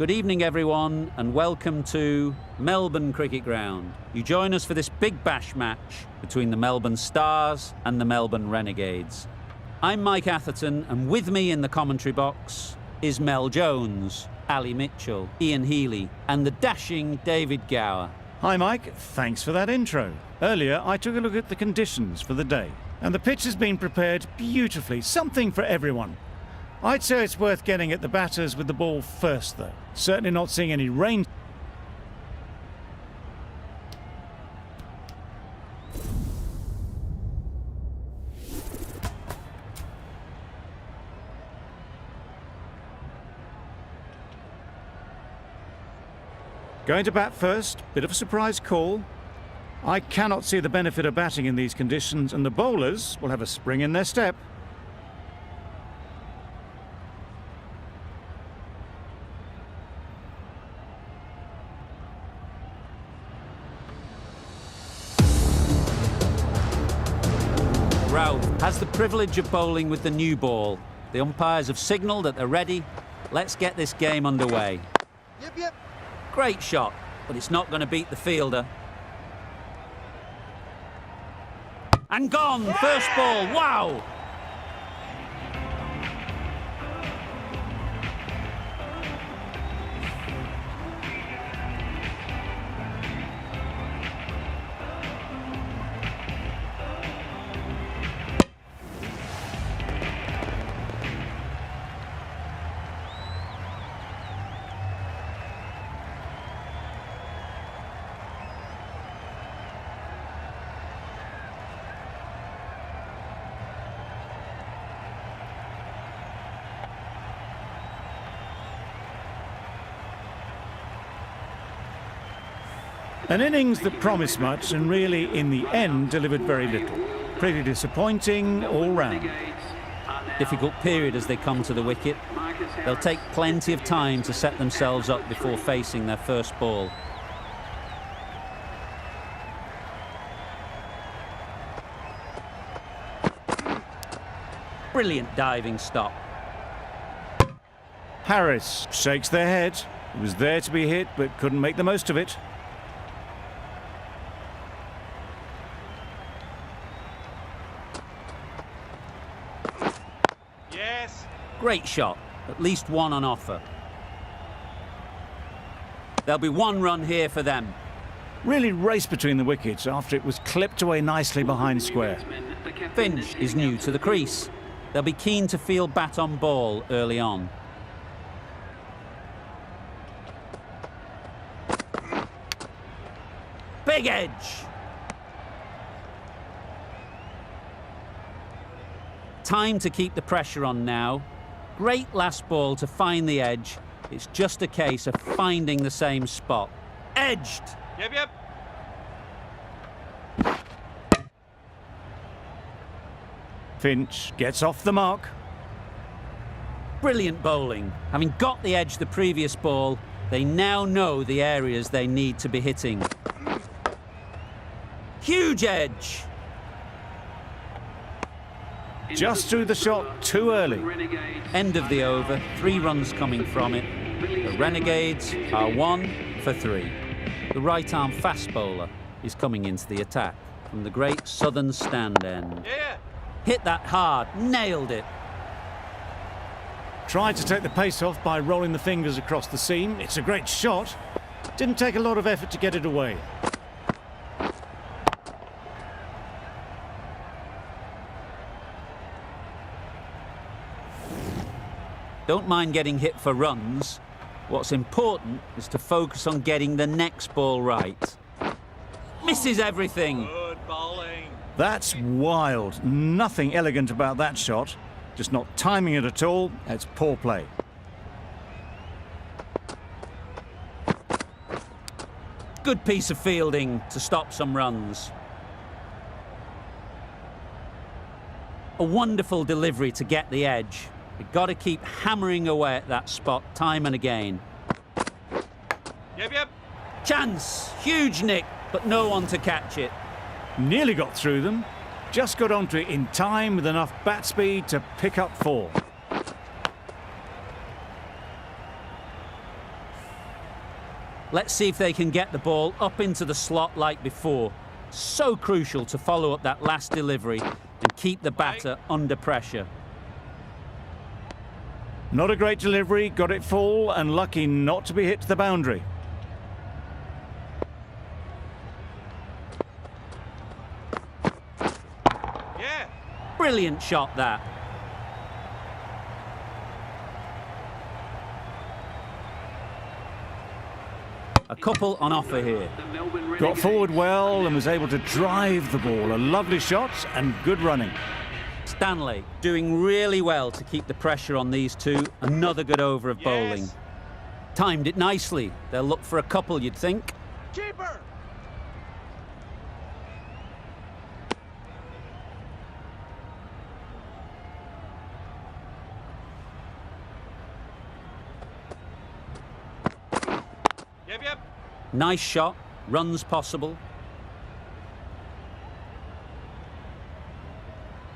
Good evening, everyone, and welcome to Melbourne Cricket Ground. You join us for this big bash match between the Melbourne Stars and the Melbourne Renegades. I'm Mike Atherton, and with me in the commentary box is Mel Jones, Ali Mitchell, Ian Healy, and the dashing David Gower. Hi Mike, thanks for that intro. Earlier I took a look at the conditions for the day, and the pitch has been prepared beautifully, something for everyone. I'd say it's worth getting at the batters with the ball first though. Certainly not seeing any rain. Going to bat first, bit of a surprise call. I cannot see the benefit of batting in these conditions, and the bowlers will have a spring in their step. Ralph has the privilege of bowling with the new ball. The umpires have signalled that they're ready. Let's get this game underway. Yep. Great shot, but it's not going to beat the fielder. And gone, first ball, wow! An innings that promised much and really, in the end, delivered very little. Pretty disappointing all round. Difficult period as they come to the wicket. They'll take plenty of time to set themselves up before facing their first ball. Brilliant diving stop. Harris shakes their head. It was there to be hit, but couldn't make the most of it. Great shot, at least one on offer. There'll be one run here for them. Really raced between the wickets after it was clipped away nicely behind square. Finch is new to the crease. They'll be keen to field bat on ball early on. Big edge! Time to keep the pressure on now. Great last ball to find the edge. It's just a case of finding the same spot. Edged! Yep. Finch gets off the mark. Brilliant bowling. Having got the edge the previous ball, they now know the areas they need to be hitting. Huge edge! Just threw the shot too early. End of the over, 3 runs coming from it. The Renegades are 1 for 3. The right-arm fast bowler is coming into the attack from the great southern stand end. Hit that hard, nailed it. Tried to take the pace off by rolling the fingers across the seam. It's a great shot. Didn't take a lot of effort to get it away. Don't mind getting hit for runs. What's important is to focus on getting the next ball right. Misses everything. Good bowling. That's wild. Nothing elegant about that shot. Just not timing it at all. It's poor play. Good piece of fielding to stop some runs. A wonderful delivery to get the edge. You've got to keep hammering away at that spot time and again. Yep. Chance! Huge nick, but no one to catch it. Nearly got through them. Just got onto it in time with enough bat speed to pick up 4. Let's see if they can get the ball up into the slot like before. So crucial to follow up that last delivery and keep the batter under pressure. Not a great delivery, got it full and lucky not to be hit to the boundary. Yeah. Brilliant shot, that. A couple on offer here. Got forward well and was able to drive the ball. A lovely shot and good running. Stanley doing really well to keep the pressure on these two. Another good over of bowling. Yes. Timed it nicely. They'll look for a couple, you'd think. Keeper. Yep. Nice shot. Runs possible.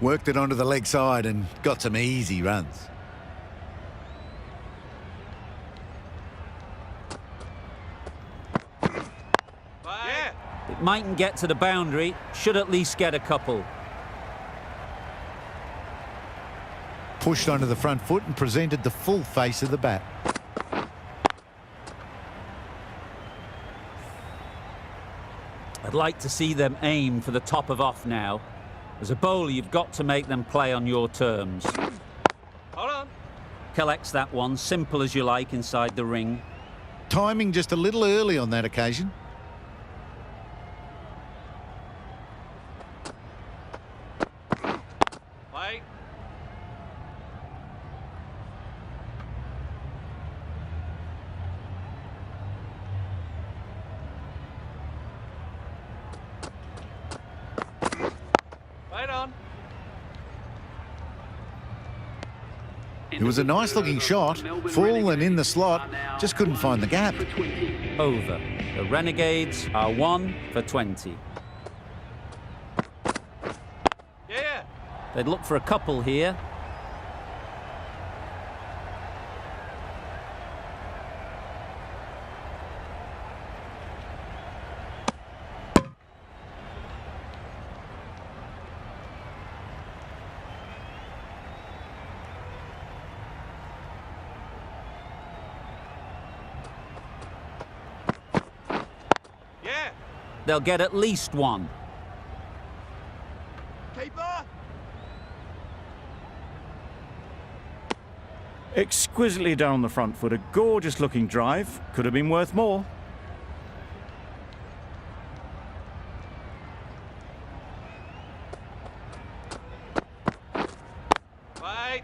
Worked it onto the leg side and got some easy runs. Yeah. It mightn't get to the boundary. Should at least get a couple. Pushed onto the front foot and presented the full face of the bat. I'd like to see them aim for the top of off now. As a bowler, you've got to make them play on your terms. Hold on. Collects that one, simple as you like, inside the ring. Timing just a little early on that occasion. Play. Right on. It was a nice looking shot, full and in the slot, just couldn't find the gap. Over. The Renegades are 1 for 20. Yeah. They'd look for a couple here. Yeah. They'll get at least one. Keeper. Exquisitely down the front foot. A gorgeous looking drive. Could have been worth more. Right.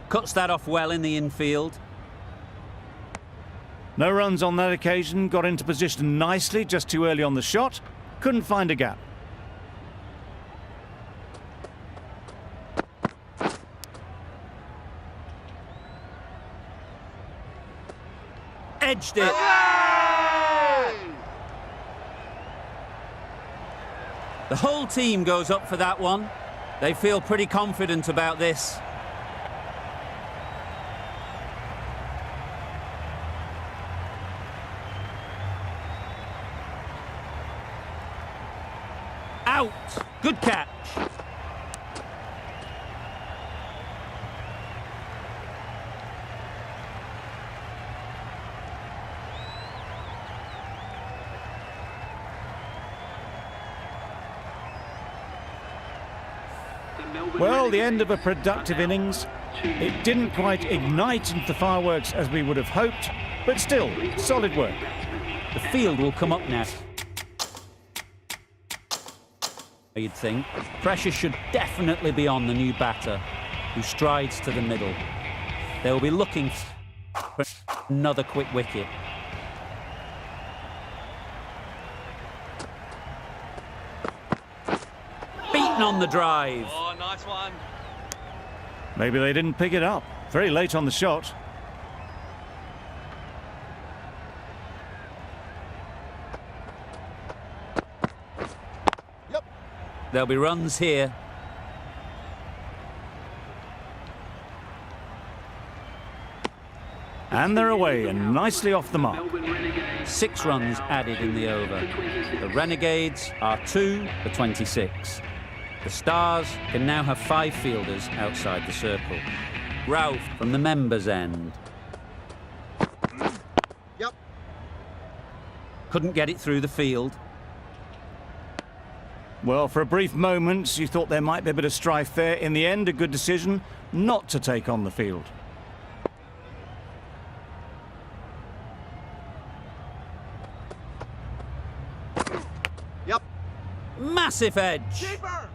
Cuts that off well in the infield. No runs on that occasion. Got into position nicely, just too early on the shot. Couldn't find a gap. Edged it. The whole team goes up for that one. They feel pretty confident about this. Out. Good catch. Well, the end of a productive innings. It didn't quite ignite into the fireworks as we would have hoped, but still, solid work. The field will come up now. You'd think. Pressure should definitely be on the new batter, who strides to the middle. They'll be looking for another quick wicket. Beaten on the drive. Oh, nice one. Maybe they didn't pick it up. Very late on the shot. There'll be runs here. And they're away and nicely off the mark. 6 runs added in the over. The Renegades are 2 for 26. The Stars can now have 5 fielders outside the circle. Ralph from the members' end. Yep. Couldn't get it through the field. Well, for a brief moment, you thought there might be a bit of strife there. In the end, a good decision not to take on the field. Yep. Massive edge. Keeper!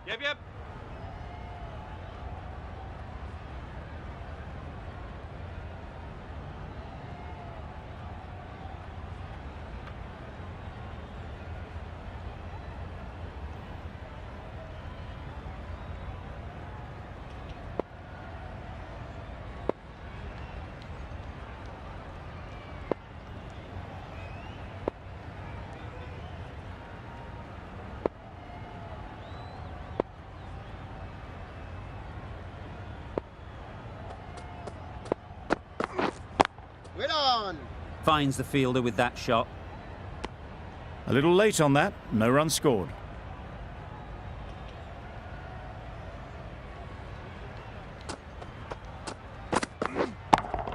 Yep. Well on. Finds the fielder with that shot. A little late on that, no run scored.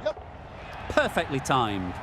Yep. Perfectly timed.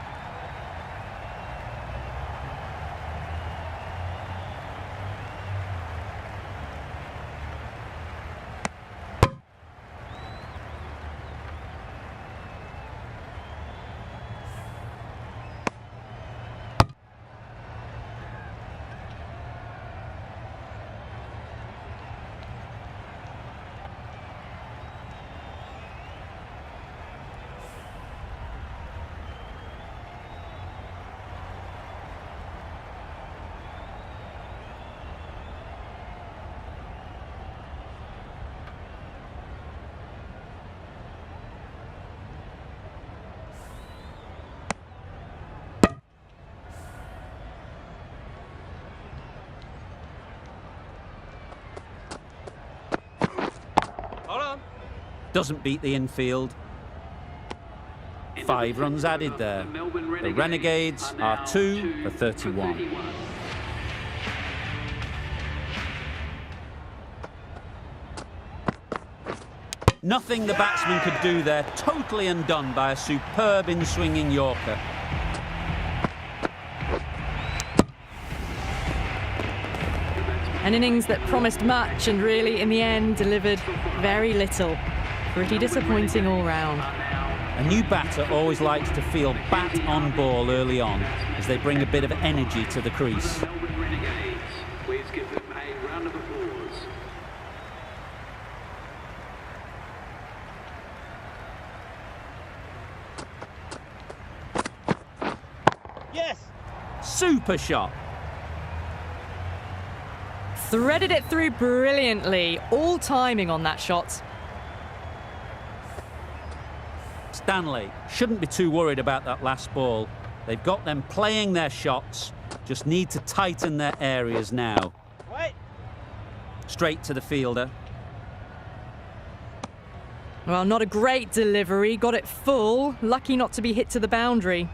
Hold on. Doesn't beat the infield. 5 runs added there. The Renegades are 2 for 31. Nothing the batsman could do there, totally undone by a superb in-swinging Yorker. An innings that promised much and really, in the end, delivered very little. Pretty disappointing all round. A new batter always likes to feel bat on ball early on, as they bring a bit of energy to the crease. Melbourne Renegades, please give them a round of applause. Yes! Super shot. Threaded it through brilliantly. All timing on that shot. Stanley shouldn't be too worried about that last ball. They've got them playing their shots, just need to tighten their areas now. Wait! Straight to the fielder. Well, not a great delivery. Got it full. Lucky not to be hit to the boundary.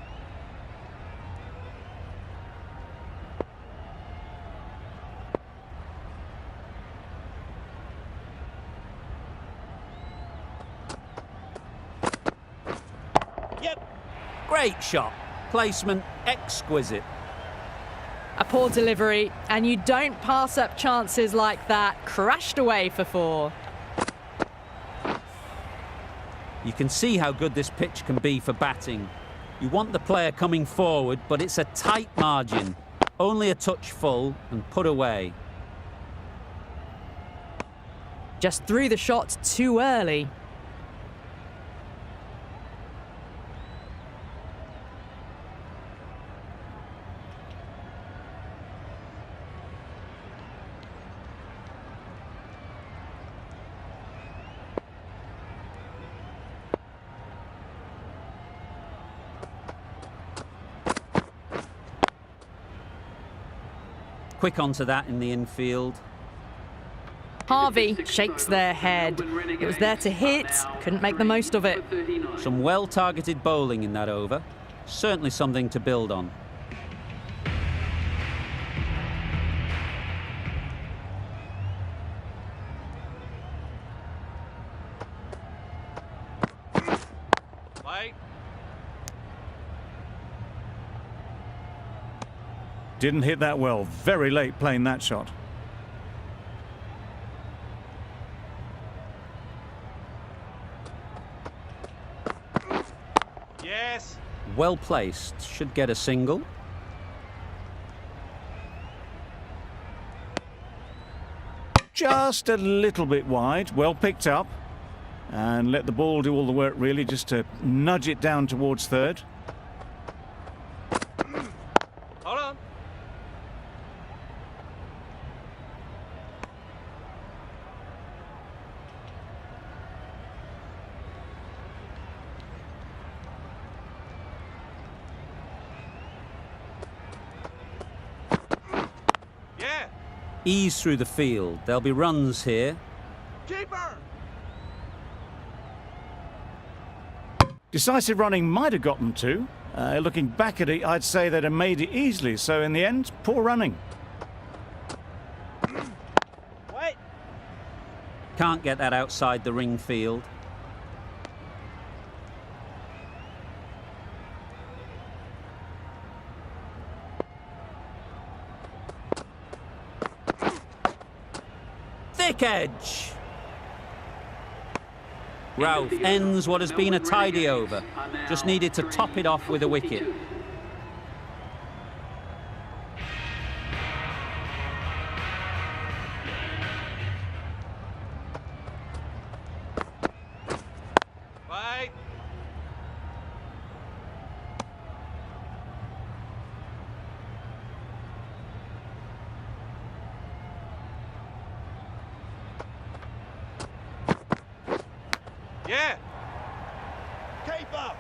Great shot. Placement exquisite. A poor delivery, and you don't pass up chances like that. Crashed away for 4. You can see how good this pitch can be for batting. You want the player coming forward, but it's a tight margin. Only a touch full and put away. Just threw the shot too early. Quick onto that in the infield. Harvey shakes their head. It was there to hit, couldn't make the most of it. Some well-targeted bowling in that over. Certainly something to build on. Play. Didn't hit that well. Very late playing that shot. Yes. Well placed. Should get a single. Just a little bit wide. Well picked up. And let the ball do all the work, really, just to nudge it down towards third. Hold on. Yeah. Ease through the field. There'll be runs here. Keeper. Decisive running might have got them to. Looking back at it, I'd say they'd have made it easily. So in the end, poor running. Wait. Can't get that outside the ring field. Thick edge. Ralph ends what has been a tidy over. Just needed to top it off with a wicket. Wait. Yeah. Keeper.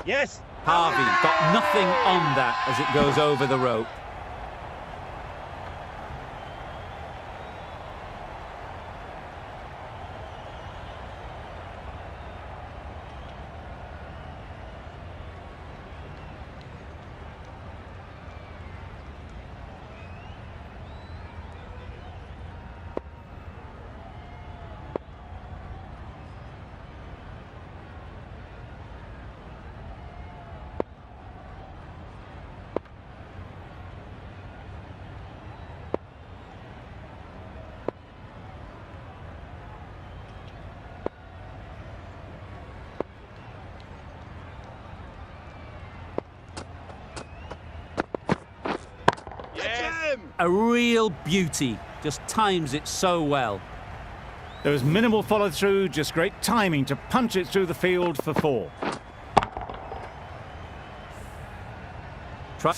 Yes. Harvey got nothing on that as it goes over the rope. A real beauty. Just times it so well. There was minimal follow through, just great timing to punch it through the field for 4. Try.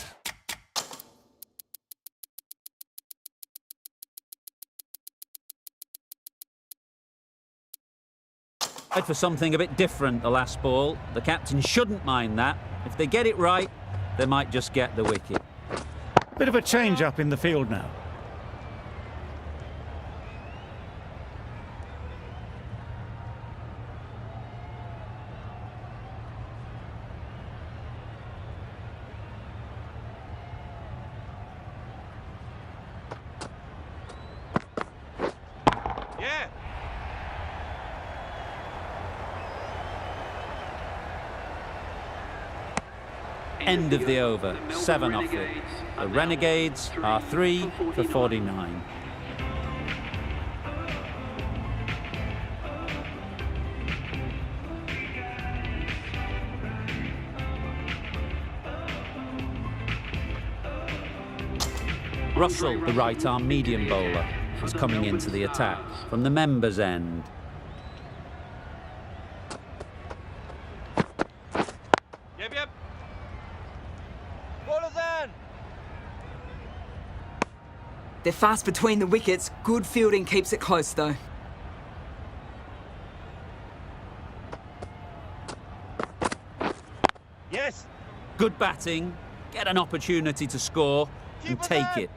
For something a bit different the last ball. The captain shouldn't mind that. If they get it right, they might just get the wicket. Bit of a change up in the field now. End of the over, 7 off it. The Renegades are 3 for 49. Russell, the right-arm medium bowler, is coming into the attack from the members' end. Yep. Ballers in. They're fast between the wickets. Good fielding keeps it close, though. Yes. Good batting, get an opportunity to score and take it.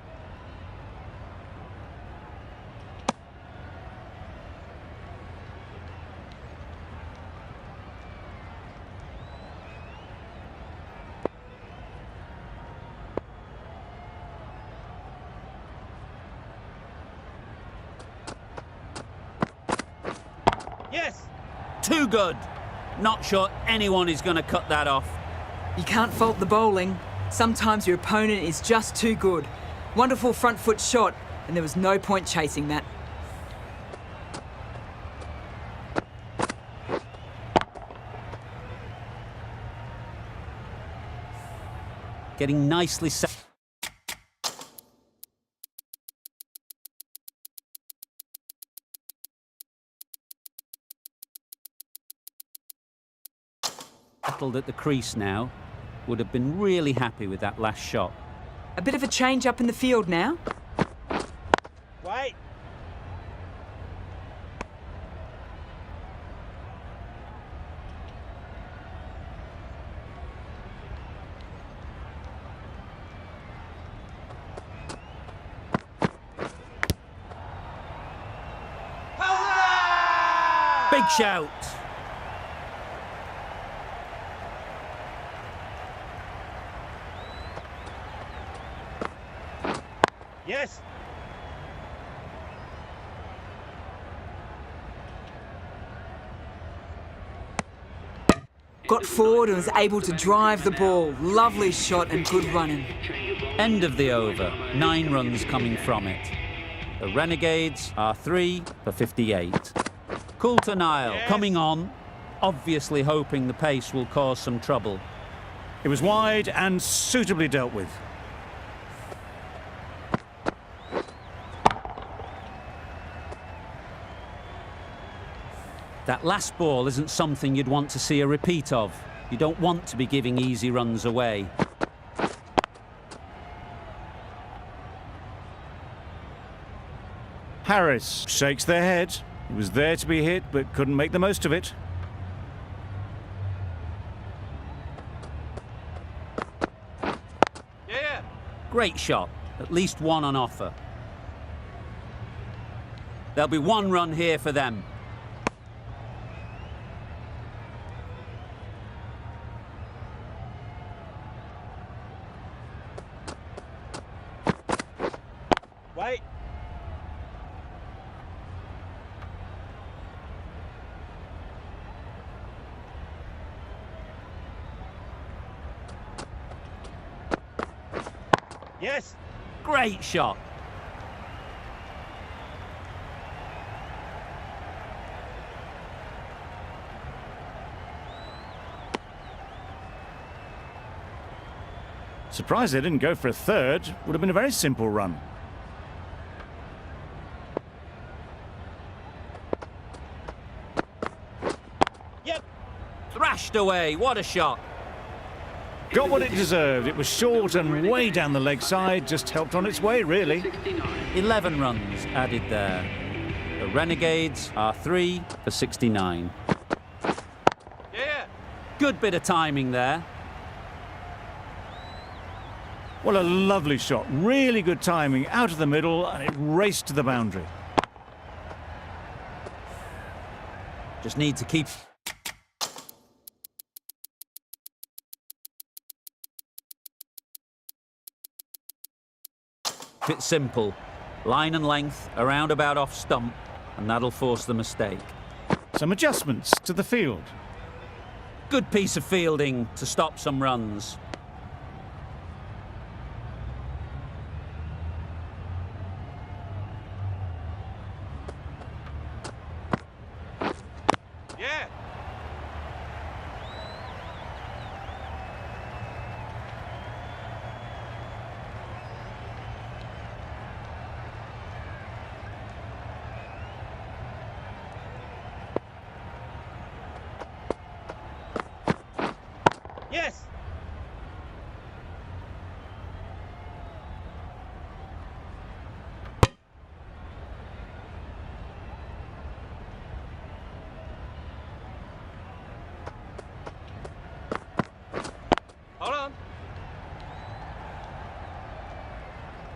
Yes. Too good. Not sure anyone is going to cut that off. You can't fault the bowling. Sometimes your opponent is just too good. Wonderful front foot shot, and there was no point chasing that. Getting nicely set. Settled at the crease now. Would have been really happy with that last shot. A bit of a change up in the field now. Wait. Big shout. Yes. Got forward and was able to drive the ball. Lovely shot and good running. End of the over, 9 runs coming from it. The Renegades are 3 for 58. Coulter Nile coming on, obviously hoping the pace will cause some trouble. It was wide and suitably dealt with. That last ball isn't something you'd want to see a repeat of. You don't want to be giving easy runs away. Harris shakes their head. He was there to be hit, but couldn't make the most of it. Yeah. Great shot, at least one on offer. There'll be 1 run here for them. Wait. Yes. Great shot. Surprised they didn't go for a third. Would have been a very simple run. Yep. Thrashed away, what a shot. Got what it deserved. It was short and way down the leg side. Just helped on its way, really. 11 runs added there. The Renegades are 3 for 69. Yeah. Good bit of timing there. What a lovely shot. Really good timing. Out of the middle, and it raced to the boundary. Just need to keep... It's simple. Line and length, around about off stump, and that'll force the mistake. Some adjustments to the field. Good piece of fielding to stop some runs. Yeah. Yes. Hold on.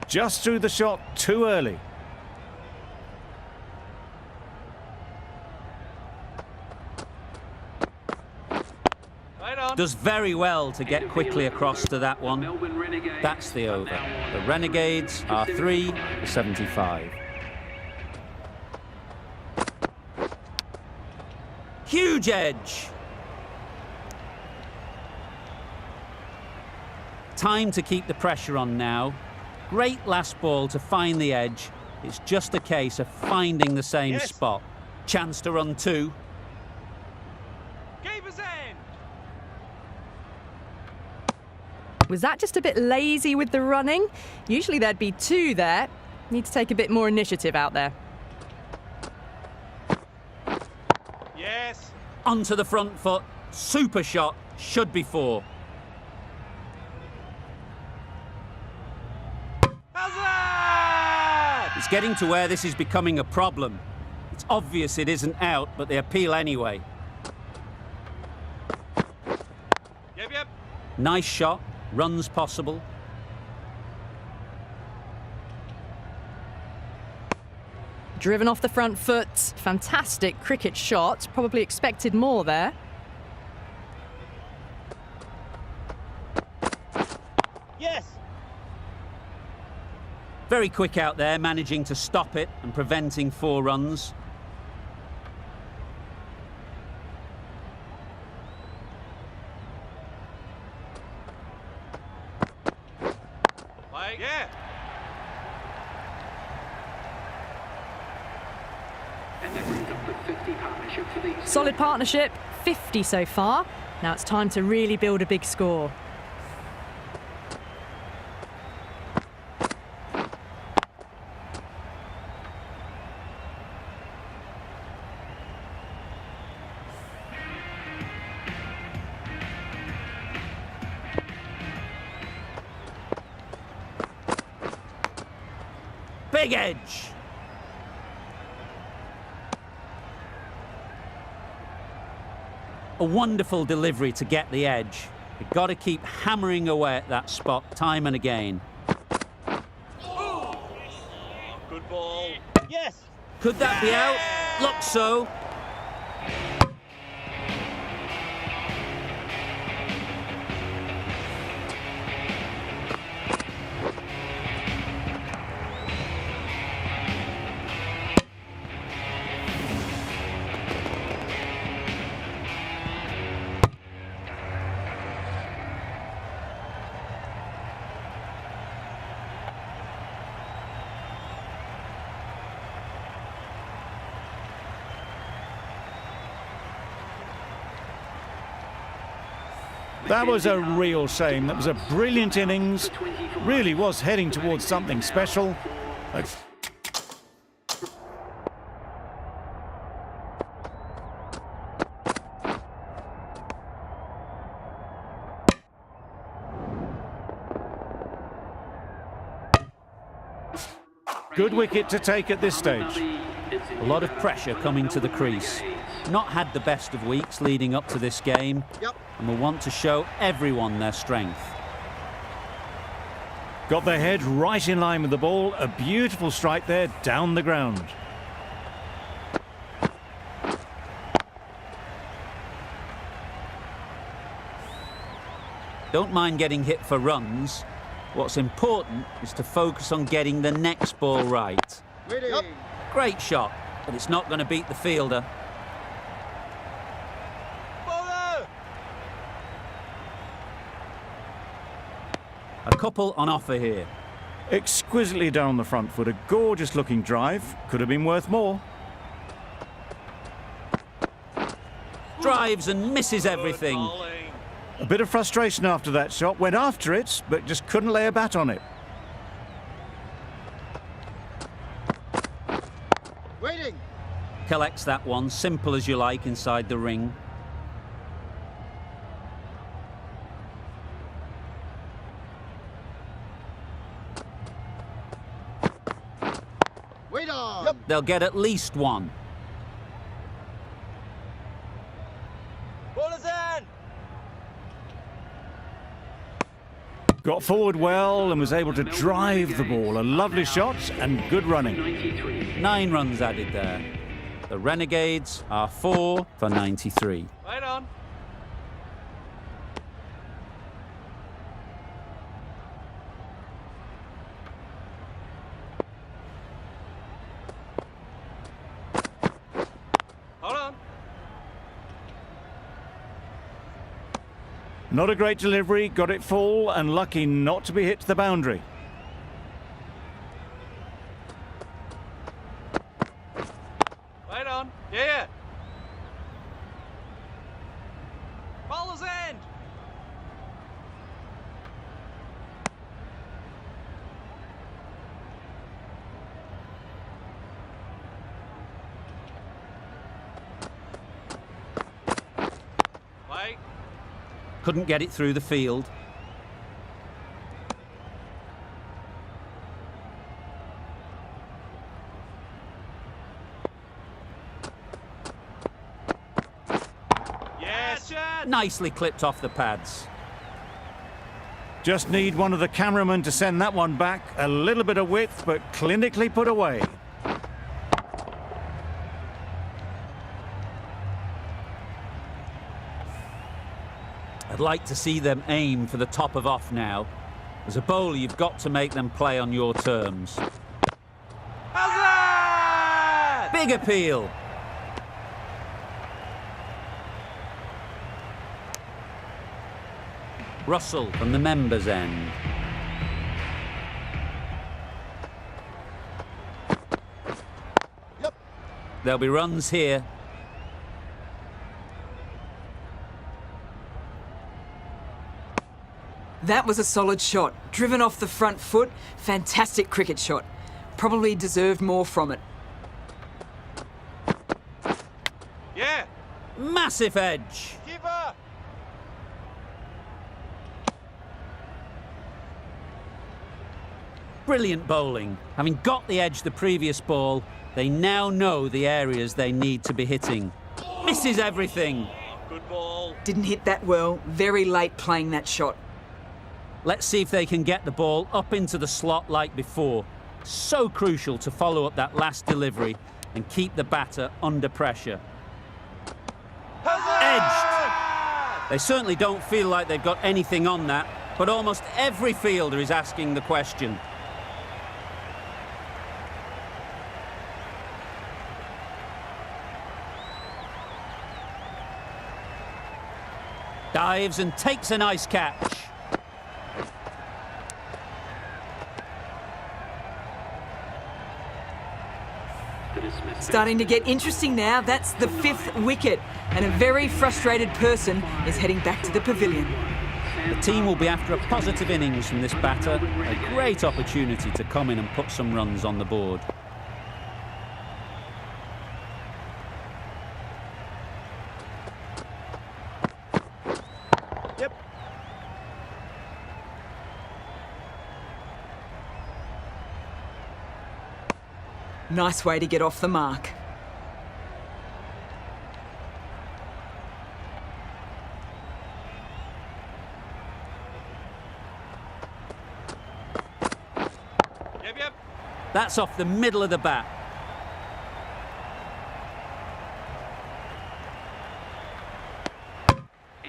Just threw the shot too early. Right on. Does very well to get quickly across to that one. Melbourne Renegades. That's the are over. now on. The Renegades are 3 for 75. Huge edge. Time to keep the pressure on now. Great last ball to find the edge. It's just a case of finding the same Yes. spot. Chance to run 2. Keeper's end. Was that just a bit lazy with the running? Usually there'd be 2 there. Need to take a bit more initiative out there. Yes. Onto the front foot. Super shot. Should be 4. How's that? It's getting to where this is becoming a problem. It's obvious it isn't out, but they appeal anyway. Yep. Nice shot. Runs possible. Driven off the front foot. Fantastic cricket shot. Probably expected more there. Yes. Very quick out there, managing to stop it and preventing 4 runs. Like, yeah. And that brings up the 50 partnership for these. Solid partnership. 50 so far. Now it's time to really build a big score. Big edge. A wonderful delivery to get the edge. You've got to keep hammering away at that spot time and again. Good ball. Yes. Could that be out? Looks so. That was a real shame. That was a brilliant innings. Really was heading towards something special. Good wicket to take at this stage. A lot of pressure coming to the crease. Not had the best of weeks leading up to this game, Yep. and will want to show everyone their strength. Got the head right in line with the ball. A beautiful strike there down the ground. Don't mind getting hit for runs. What's important is to focus on getting the next ball right. Ready. Yep. Great shot, but it's not going to beat the fielder. Bowler. A couple on offer here. Exquisitely down the front foot. A gorgeous looking drive. Could have been worth more. Drives and misses everything. Bowling. A bit of frustration after that shot. Went after it, but just couldn't lay a bat on it. Waiting. Collects that one, simple as you like, inside the ring. Wait on. Yep. They'll get at least one. Ball is in. Got forward well and was able to drive the ball. A lovely shot and good running. 93. 9 runs added there. The Renegades are 4 for 93. Right on. Hold on. Not a great delivery, got it full and lucky not to be hit to the boundary. Right on. Yeah. Bowler's end. Right. Couldn't get it through the field. Yes, Chad. Nicely clipped off the pads. Just need one of the cameramen to send that one back. A little bit of width, but clinically put away. I'd like to see them aim for the top of off now. As a bowler, you've got to make them play on your terms. How's that? Big appeal. Russell from the members' end. Yep. There'll be runs here. That was a solid shot. Driven off the front foot. Fantastic cricket shot. Probably deserved more from it. Yeah. Massive edge. Keeper. Brilliant bowling. Having got the edge the previous ball, they now know the areas they need to be hitting. Misses everything. Good ball. Didn't hit that well. Very late playing that shot. Let's see if they can get the ball up into the slot like before. So crucial to follow up that last delivery and keep the batter under pressure. Edged. They certainly don't feel like they've got anything on that, but almost every fielder is asking the question. Dives and takes a nice catch. Starting to get interesting now. That's the 5th wicket. And a very frustrated person is heading back to the pavilion. The team will be after a positive innings from this batter. A great opportunity to come in and put some runs on the board. Yep. Nice way to get off the mark. Yep. That's off the middle of the bat.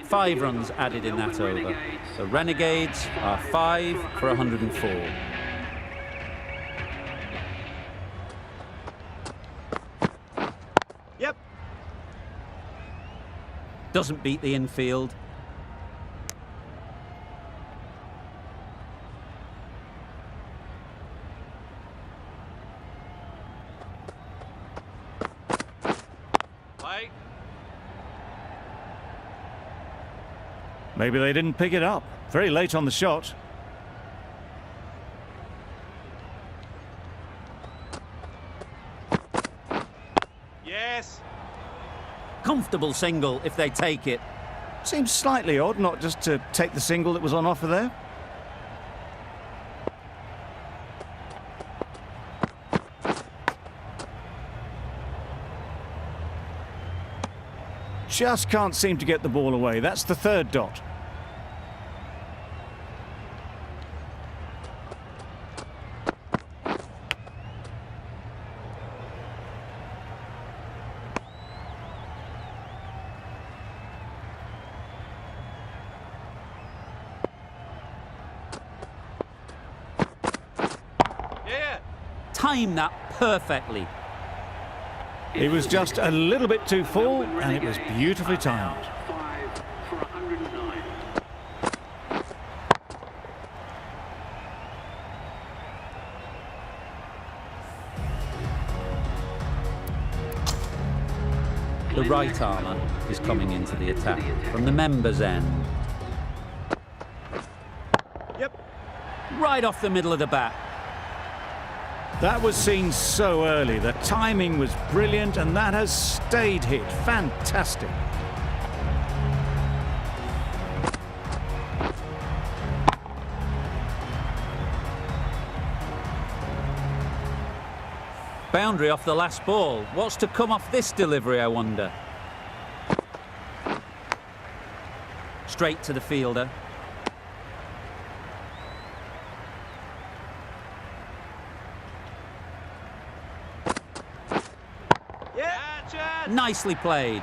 Five runs added in that over. The Renegades are 5 for 104. Yep. Doesn't beat the infield. Right. Maybe they didn't pick it up. Very late on the shot. Yes. Comfortable single if they take it. Seems slightly odd not just to take the single that was on offer there. Just can't seem to get the ball away. That's the third dot. Yeah. Time that perfectly. It was just a little bit too full, and it was beautifully timed. 5 for 109. The right armour is coming into the attack from the members' end. Yep. Right off the middle of the bat. That was seen so early. The timing was brilliant, and that has stayed hit. Fantastic. Boundary off the last ball. What's to come off this delivery, I wonder? Straight to the fielder. Yeah. Nicely played.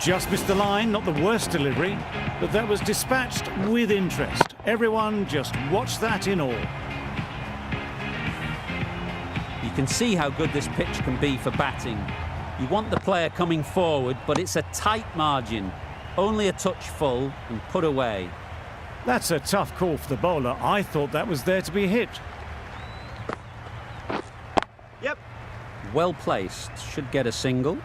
Just missed the line, not the worst delivery, but that was dispatched with interest. Everyone just watched that in awe. You can see how good this pitch can be for batting. You want the player coming forward, but it's a tight margin. Only a touch full and put away. That's a tough call for the bowler. I thought that was there to be hit. Yep. Well placed. Should get a single.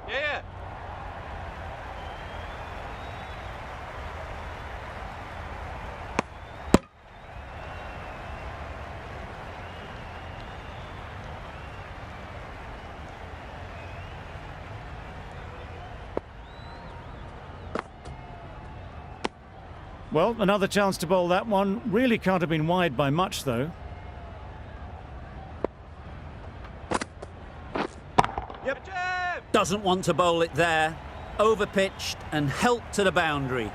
Yeah. Well, another chance to bowl that one. Really can't have been wide by much, though. Yep. Jab. Doesn't want to bowl it there. Overpitched and helped to the boundary.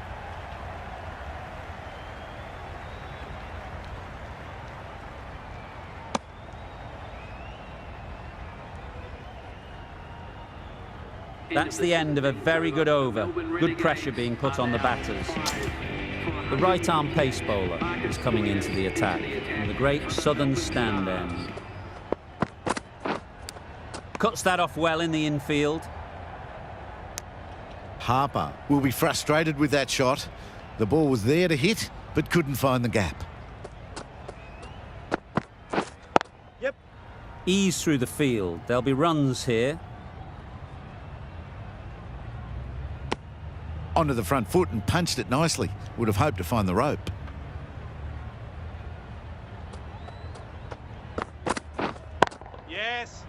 That's the end of a very good over. Good pressure being put on the batters. The right arm pace bowler is coming into the attack from the great southern stand end. Cuts that off well in the infield. Harper will be frustrated with that shot. The ball was there to hit, but couldn't find the gap. Yep. Ease through the field. There'll be runs here. Onto the front foot and punched it nicely. Would have hoped to find the rope. Yes.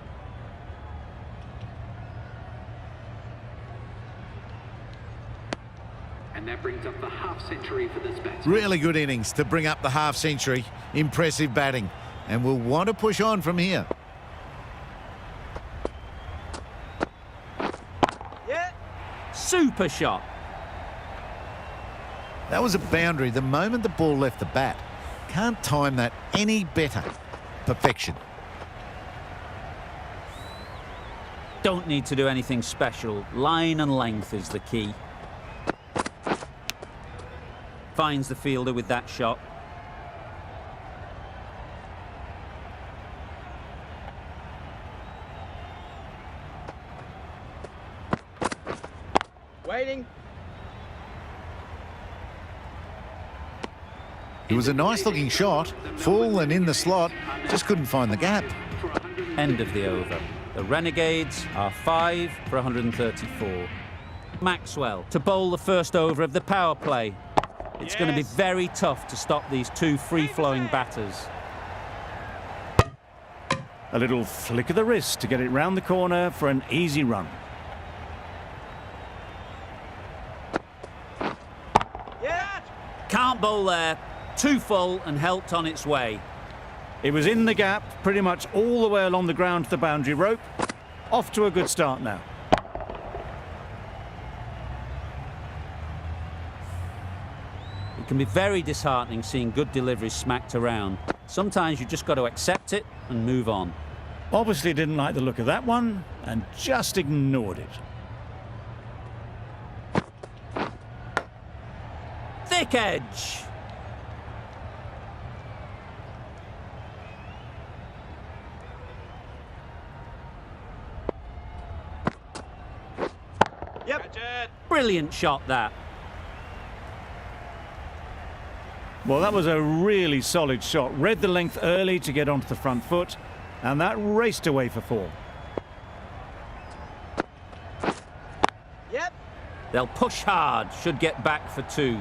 And that brings up the half century for this batsman. Really good innings to bring up the half century. Impressive batting. And will want to push on from here. Yeah. Super shot. That was a boundary the moment the ball left the bat. Can't time that any better. Perfection. Don't need to do anything special. Line and length is the key. Finds the fielder with that shot. Waiting. It was a nice looking shot, full and in the slot, just couldn't find the gap. End of the over. The Renegades are 5 for 134. Maxwell to bowl the first over of the power play. It's going to be very tough to stop these two free-flowing batters. A little flick of the wrist to get it round the corner for an easy run. Yeah. Can't bowl there. Too full and helped on its way. It was in the gap, pretty much all the way along the ground to the boundary rope. Off to a good start now. It can be very disheartening seeing good deliveries smacked around. Sometimes you just got to accept it and move on. Obviously didn't like the look of that one and just ignored it. Thick edge. Yep. Catch it. Brilliant shot that. Well, that was a really solid shot. Read the length early to get onto the front foot, and that raced away for 4. Yep. They'll push hard, should get back for 2.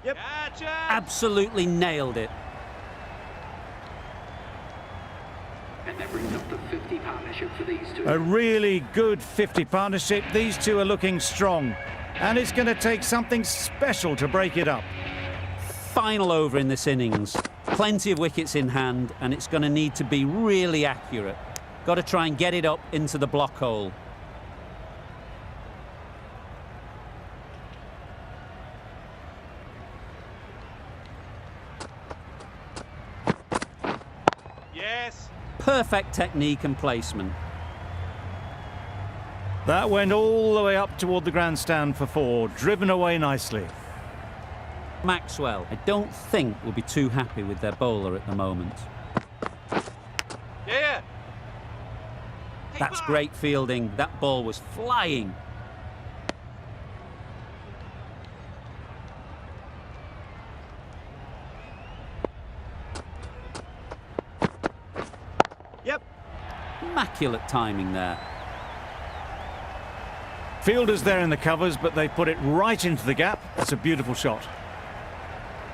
Yep. Catch it. Absolutely nailed it. And that brings up the 50 partnership for these two. A really good 50 partnership. These two are looking strong, and it's going to take something special to break it up. Final over in this innings. Plenty of wickets in hand, and it's going to need to be really accurate. Got to try and get it up into the block hole. Yes. Perfect technique and placement. That went all the way up toward the grandstand for 4, driven away nicely. Maxwell, I don't think will be too happy with their bowler at the moment. Yeah. That's great fielding. That ball was flying. Yep. Immaculate timing there. Fielders there in the covers, but they put it right into the gap. That's a beautiful shot.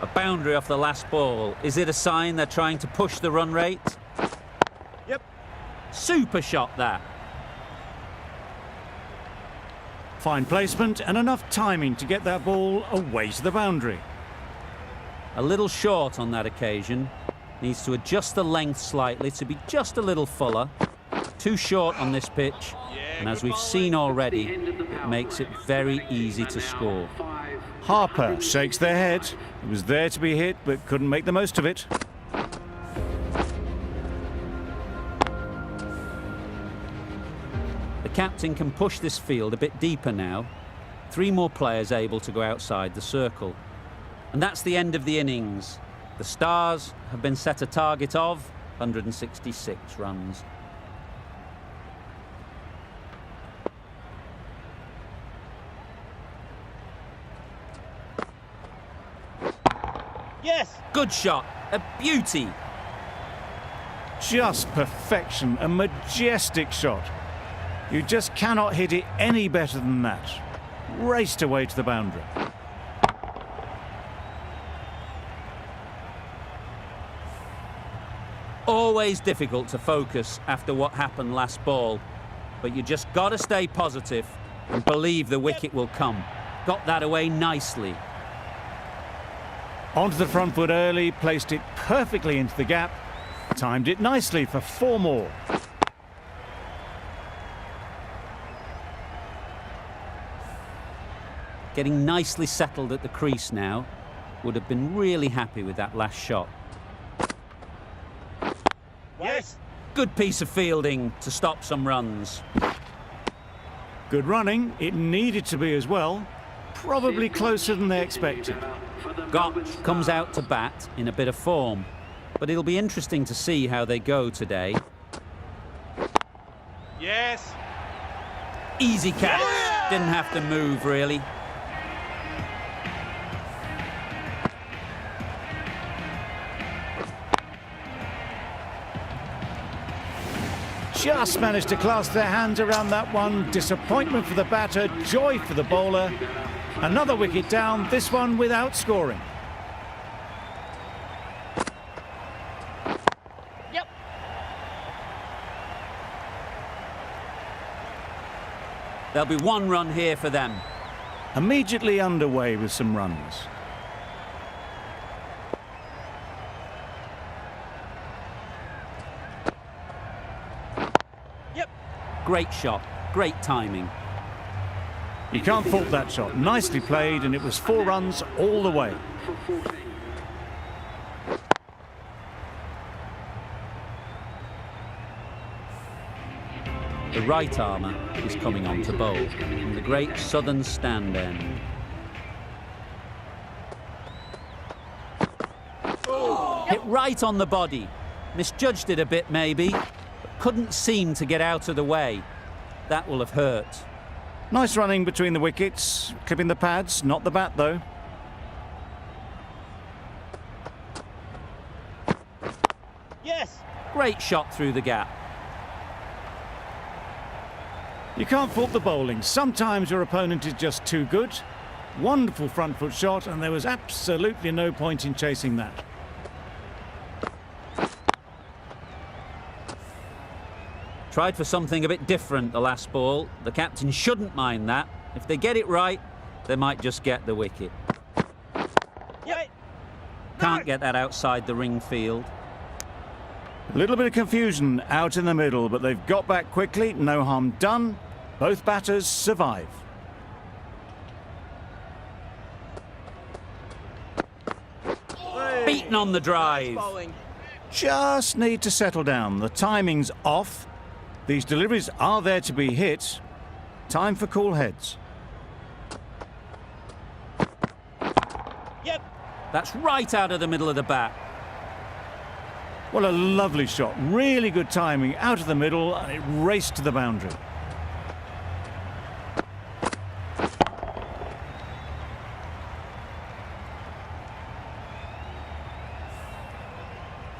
A boundary off the last ball. Is it a sign they're trying to push the run rate? Yep. Super shot that. Fine placement and enough timing to get that ball away to the boundary. A little short on that occasion. Needs to adjust the length slightly to be just a little fuller. Too short on this pitch. And as we've seen already, it makes it very easy to score. Harper shakes their head. It was there to be hit, but couldn't make the most of it. The captain can push this field a bit deeper now. 3 more players able to go outside the circle. And that's the end of the innings. The Stars have been set a target of 166 runs. Yes. Good shot, a beauty. Just perfection, a majestic shot. You just cannot hit it any better than that. Raced away to the boundary. Always difficult to focus after what happened last ball, but you just got to stay positive and believe the wicket will come. Got that away nicely. Onto the front foot early, placed it perfectly into the gap. Timed it nicely for 4 more. Getting nicely settled at the crease now. Would have been really happy with that last shot. Yes. Good piece of fielding to stop some runs. Good running. It needed to be as well. Probably closer than they expected. Gotch comes out to bat in a bit of form, but it'll be interesting to see how they go today. Yes. Easy catch. Didn't have to move, really. Just managed to clasp their hands around that one. Disappointment for the batter, joy for the bowler. Another wicket down, this one without scoring. Yep. There'll be one run here for them. Immediately underway with some runs. Great shot, great timing. You can't fault that shot. Nicely played, and it was 4 runs all the way. The right armour is coming on to bowl from the great southern stand end. Hit right on the body. Misjudged it a bit maybe, but couldn't seem to get out of the way. That will have hurt. Nice running between the wickets. Clipping the pads, not the bat though. Yes. Great shot through the gap. You can't fault the bowling. Sometimes your opponent is just too good. Wonderful front foot shot, and there was absolutely no point in chasing that. Tried for something a bit different the last ball. The captain shouldn't mind that. If they get it right, they might just get the wicket. Yep. Can't get that outside the ring field. A little bit of confusion out in the middle, but they've got back quickly. No harm done. Both batters survive. Beaten on the drive. Bowling. Just need to settle down. The timing's off. These deliveries are there to be hit. Time for cool heads. Yep. That's right out of the middle of the bat. What a lovely shot. Really good timing out of the middle, and it raced to the boundary.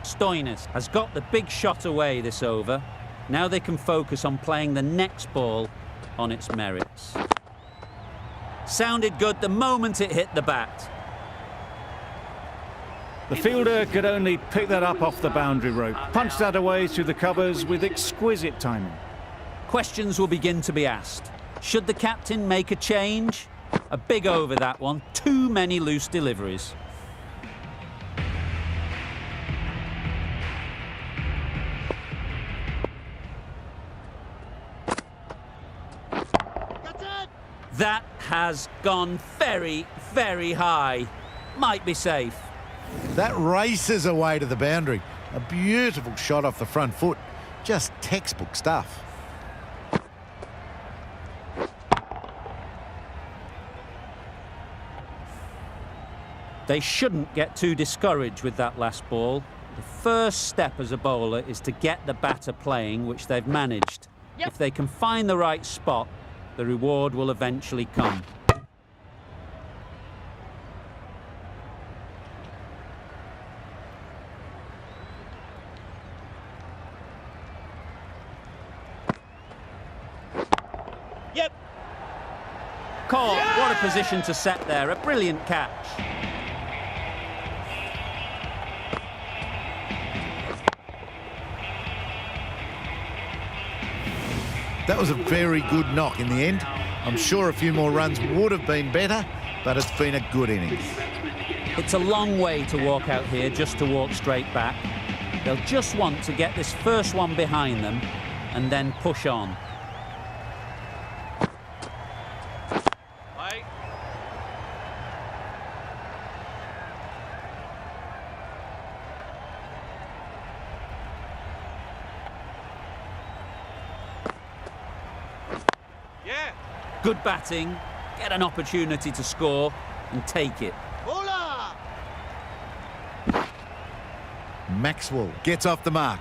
Stoinis has got the big shot away this over. Now they can focus on playing the next ball on its merits. Sounded good the moment it hit the bat. The fielder could only pick that up off the boundary rope. Punched that away through the covers with exquisite timing. Questions will begin to be asked. Should the captain make a change? A big over that one. Too many loose deliveries. That has gone very, very high. Might be safe. That races away to the boundary. A beautiful shot off the front foot. Just textbook stuff. They shouldn't get too discouraged with that last ball. The first step as a bowler is to get the batter playing, which they've managed. Yep. If they can find the right spot, the reward will eventually come. Yep. Caught. What a position to set there. A brilliant catch. That was a very good knock in the end. I'm sure a few more runs would have been better, but it's been a good innings. It's a long way to walk out here just to walk straight back. They'll just want to get this first one behind them and then push on. Play. Yeah. Good batting, get an opportunity to score and take it. Bowler! Maxwell gets off the mark.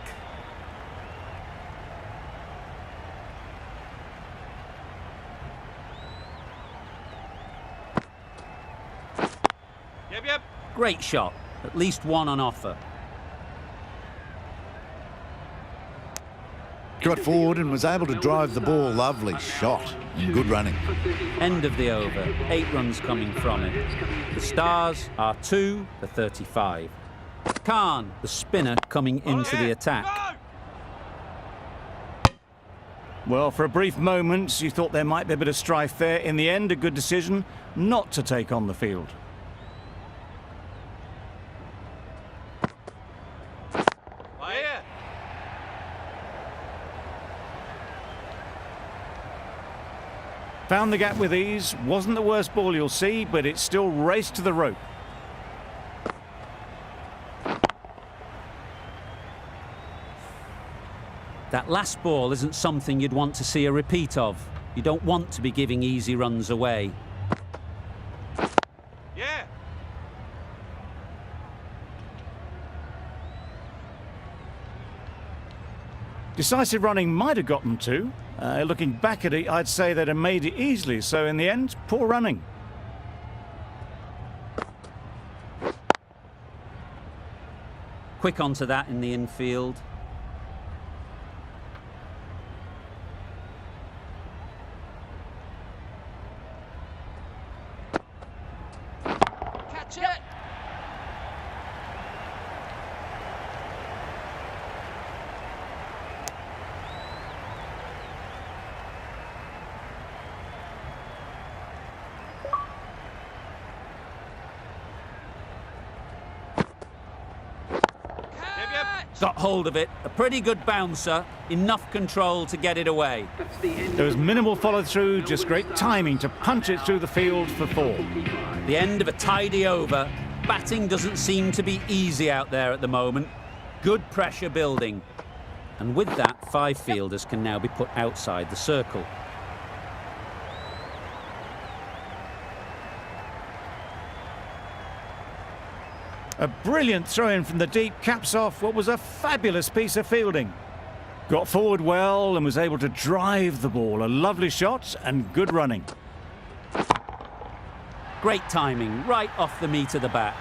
Yep. Great shot, at least one on offer. Got forward and was able to drive the ball. Lovely shot and good running. End of the over, 8 runs coming from it. The Stars are 2 for 35. Khan, the spinner, coming into the attack. Well, for a brief moment, you thought there might be a bit of strife there. In the end, a good decision not to take on the field. Yeah. Found the gap with ease. Wasn't the worst ball you'll see, but it still raced to the rope. That last ball isn't something you'd want to see a repeat of. You don't want to be giving easy runs away. Yeah. Decisive running might have got them to. Looking back at it, I'd say they'd have made it easily. So in the end, poor running. Quick onto that in the infield. Catch it. Got hold of it. A pretty good bouncer. Enough control to get it away. There was minimal follow-through, just great timing to punch it through the field for 4. The end of a tidy over. Batting doesn't seem to be easy out there at the moment. Good pressure building. And with that, 5 fielders can now be put outside the circle. A brilliant throw-in from the deep caps off what was a fabulous piece of fielding. Got forward well and was able to drive the ball. A lovely shot and good running. Great timing, right off the meat of the bat.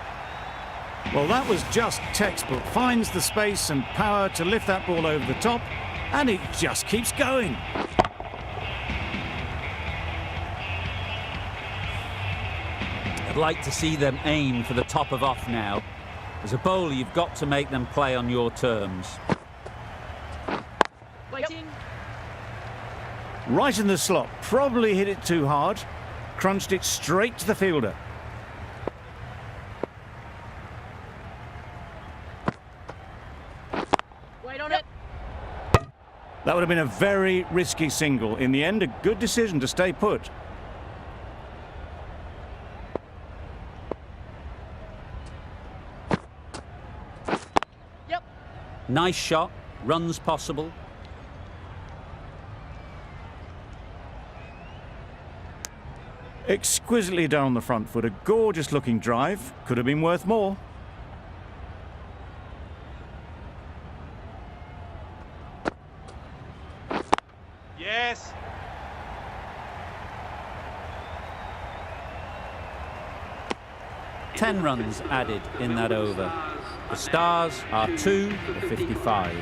Well, that was just textbook. Finds the space and power to lift that ball over the top, and it just keeps going. I'd like to see them aim for the top of off now. As a bowler, you've got to make them play on your terms. Waiting. Right in the slot. Probably hit it too hard. Crunched it straight to the fielder. Wait on it. That would have been a very risky single. In the end, a good decision to stay put. Nice shot, runs possible. Exquisitely done on the front foot. A gorgeous looking drive. Could have been worth more. Yes. Ten runs added in that over. The Stars are 2 for 55.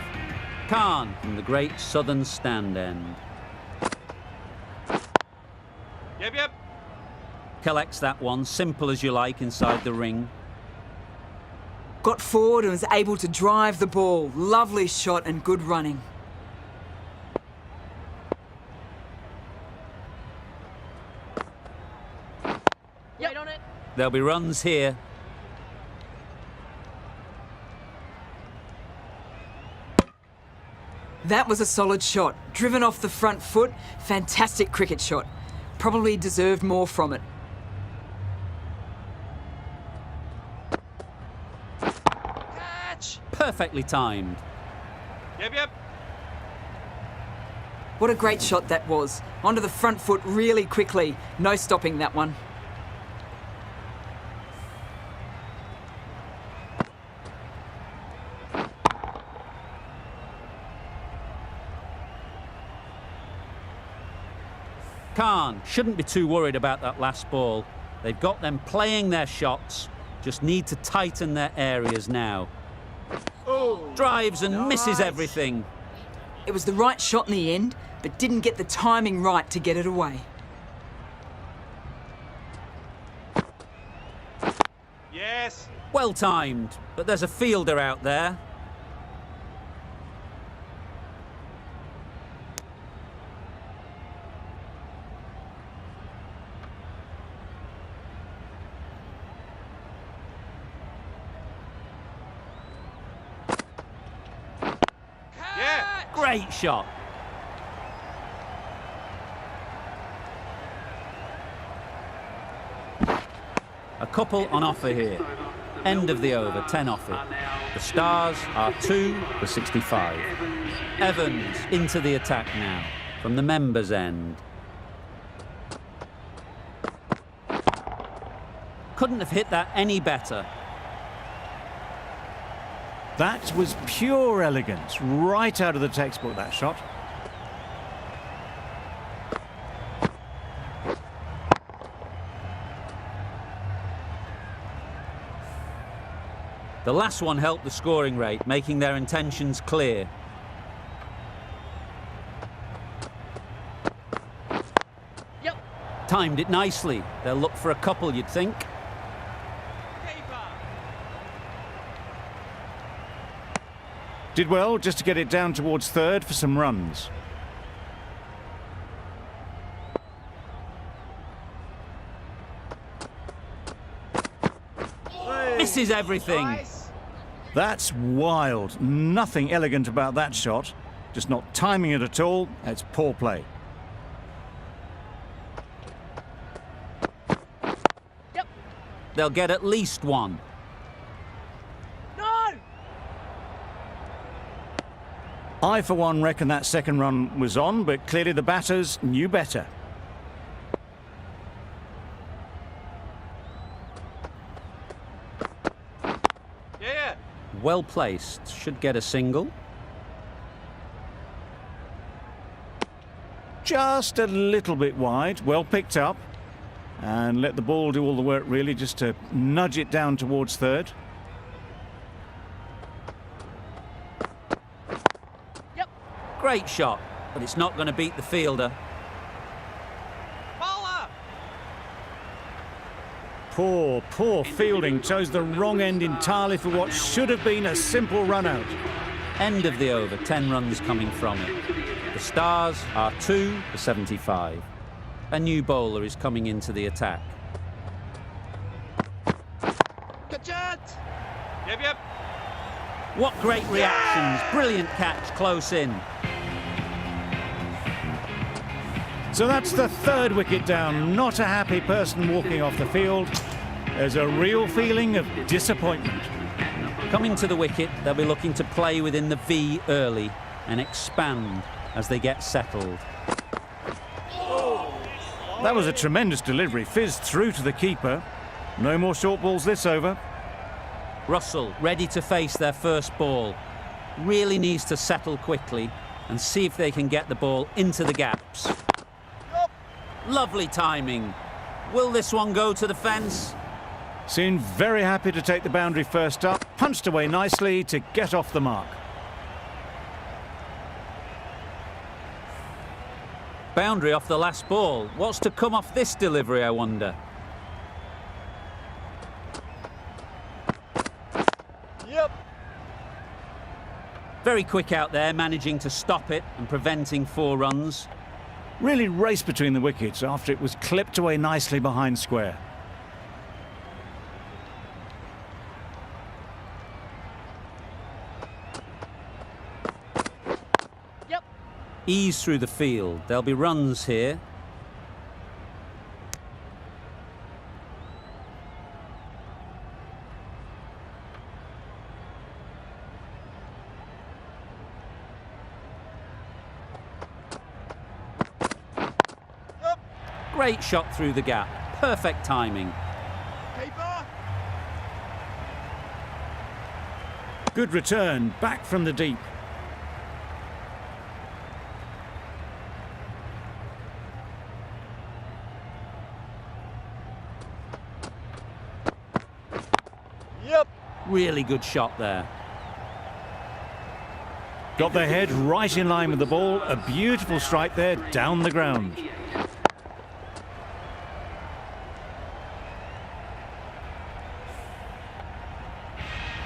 Khan from the great southern stand end. Yep. Collects that one, simple as you like, inside the ring. Got forward and was able to drive the ball. Lovely shot and good running. Wait on it. There'll be runs here. That was a solid shot. Driven off the front foot. Fantastic cricket shot. Probably deserved more from it. Catch. Perfectly timed. Yep. What a great shot that was. Onto the front foot really quickly. No stopping that one. Khan shouldn't be too worried about that last ball. They've got them playing their shots, just need to tighten their areas now. Drives and misses everything. It was the right shot in the end, but didn't get the timing right to get it away. Yes. Well timed, but there's a fielder out there. Yeah. Great shot. A couple on offer here. End of the over, 10 off it. The Stars are 2 for 65. Evans into the attack now from the members' end. Couldn't have hit that any better. That was pure elegance, right out of the textbook, that shot. The last one helped the scoring rate, making their intentions clear. Timed it nicely. They'll look for a couple, you'd think. Did well just to get it down towards third for some runs. Misses everything. Nice. That's wild. Nothing elegant about that shot. Just not timing it at all. It's poor play. They'll get at least one. I, for one, reckon that second run was on, but clearly the batters knew better. Yeah. Well placed. Should get a single. Just a little bit wide. Well picked up. And let the ball do all the work, really, just to nudge it down towards third. Great shot, but it's not going to beat the fielder. Bowler. Poor fielding. Chose the wrong end entirely for what should have been a simple run out. End of the over, 10 runs coming from it. The Stars are 2 for 75. A new bowler is coming into the attack. Catch it. Yep. What great reactions. Brilliant catch close in. So that's the third wicket down. Not a happy person walking off the field. There's a real feeling of disappointment. Coming to the wicket, they'll be looking to play within the V early and expand as they get settled. That was a tremendous delivery. Fizzed through to the keeper. No more short balls this over. Russell ready to face their first ball. Really needs to settle quickly and see if they can get the ball into the gaps. Lovely timing. Will this one go to the fence? Seemed very happy to take the boundary first up. Punched away nicely to get off the mark. Boundary off the last ball. What's to come off this delivery, I wonder? Yep. Very quick out there, managing to stop it and preventing 4 runs. Really raced between the wickets after it was clipped away nicely behind square. Ease through the field. There'll be runs here. Great shot through the gap. Perfect timing. Keeper. Good return, back from the deep. Yep. Really good shot there. Got their head right in line with the ball. A beautiful strike there, down the ground.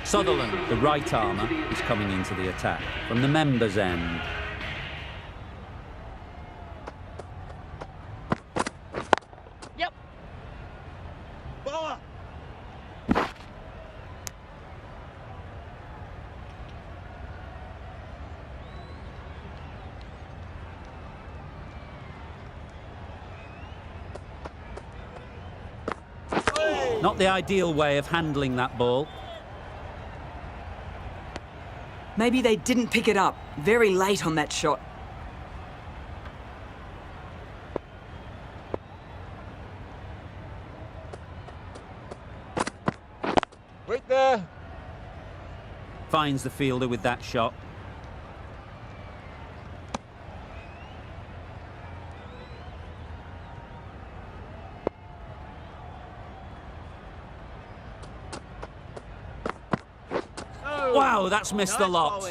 Sutherland, the right armour, is coming into the attack from the members' end. Yep. Bowler. Not the ideal way of handling that ball. Maybe they didn't pick it up. Very late on that shot. Wait there. Finds the fielder with that shot. Wow, that's missed a lot.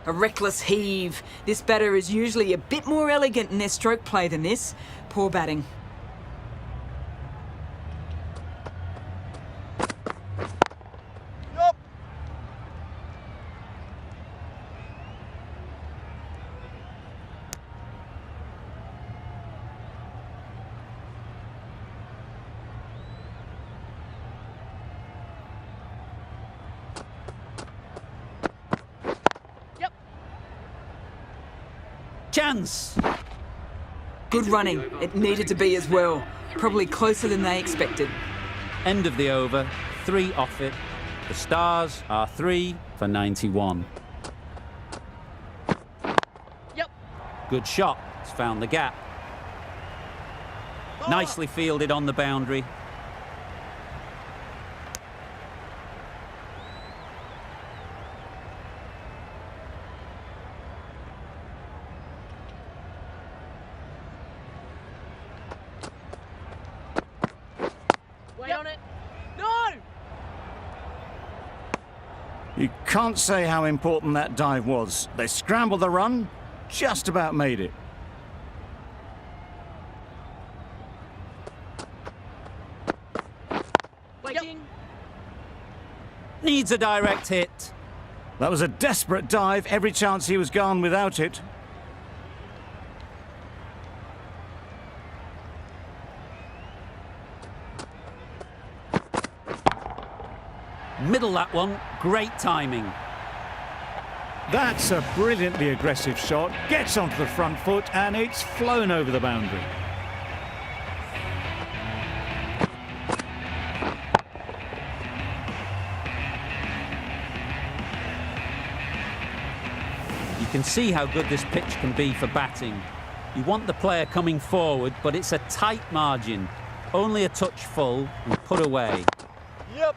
A reckless heave. This batter is usually a bit more elegant in their stroke play than this. Poor batting. Yup. Chance! Good running. It needed to be as well. Probably closer than they expected. End of the over, 3 off it. The Stars are 3 for 91. Yep. Good shot. It's found the gap. Nicely fielded on the boundary. Wait on it. No! You can't say how important that dive was. They scrambled the run, just about made it. Waiting. Needs a direct hit. That was a desperate dive, every chance he was gone without it. Middle that one. Great timing. That's a brilliantly aggressive shot, gets onto the front foot and it's flown over the boundary. You can see how good this pitch can be for batting. You want the player coming forward, but it's a tight margin. Only a touch full and put away. Yep.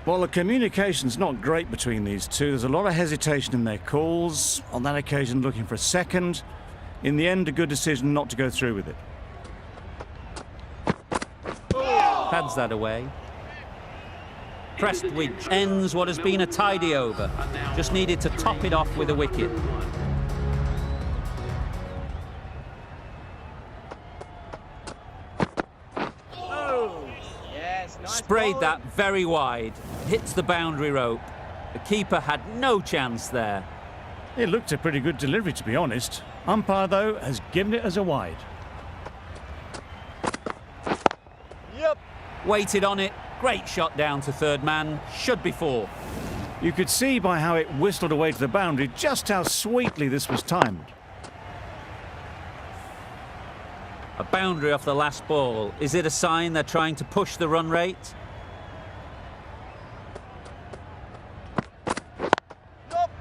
Well, the communication's not great between these two. There's a lot of hesitation in their calls. On that occasion, looking for a second. In the end, a good decision not to go through with it. Pads that away. Prestwich ends what has been a tidy over. Just needed to top it off with a wicket. Yes, nice. Sprayed that very wide. Hits the boundary rope. The keeper had no chance there. It looked a pretty good delivery, to be honest. Umpire, though, has given it as a wide. Yep. Waited on it. Great shot down to third man. Should be 4. You could see by how it whistled away to the boundary just how sweetly this was timed. A boundary off the last ball. Is it a sign they're trying to push the run rate? Yup.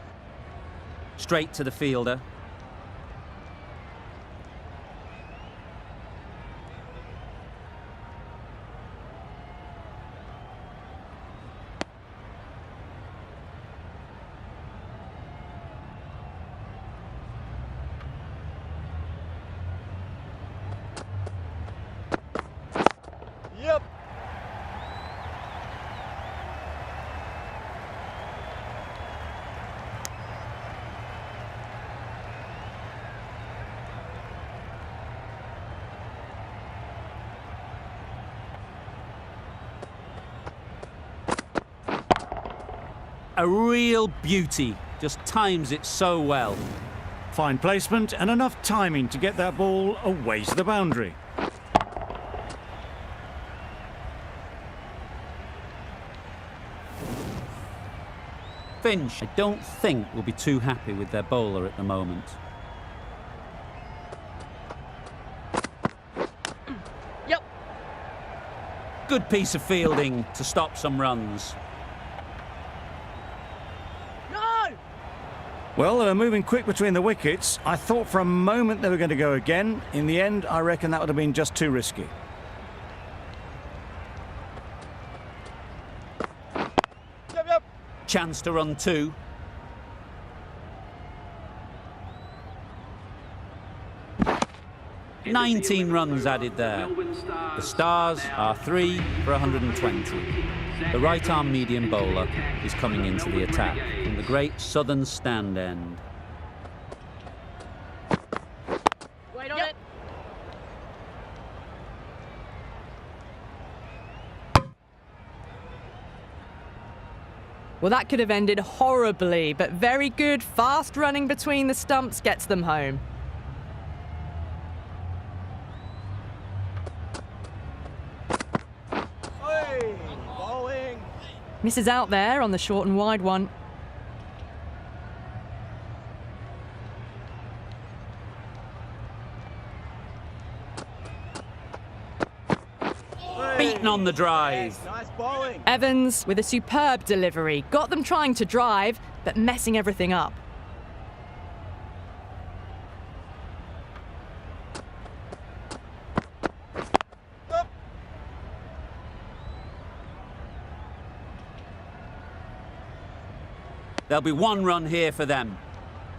Straight to the fielder. Yep. A real beauty. Just times it so well. Fine placement and enough timing to get that ball away to the boundary. Finch, I don't think, will be too happy with their bowler at the moment. Yep. Good piece of fielding to stop some runs. No! Well, they were moving quick between the wickets. I thought for a moment they were going to go again. In the end, I reckon that would have been just too risky. Yep, yep. Chance to run 2. In 19 the runs over, added there. Melbourne The Stars Stars are 3 for 120. The right-arm medium bowler is coming into the attack from the great southern stand end. Wait on it. Well, that could have ended horribly, but very good, fast running between the stumps gets them home. Hey, bowling. Misses out there on the short and wide one. Beaten on the drive. Nice bowling. Evans with a superb delivery. Got them trying to drive, but messing everything up. Yep. There'll be 1 run here for them.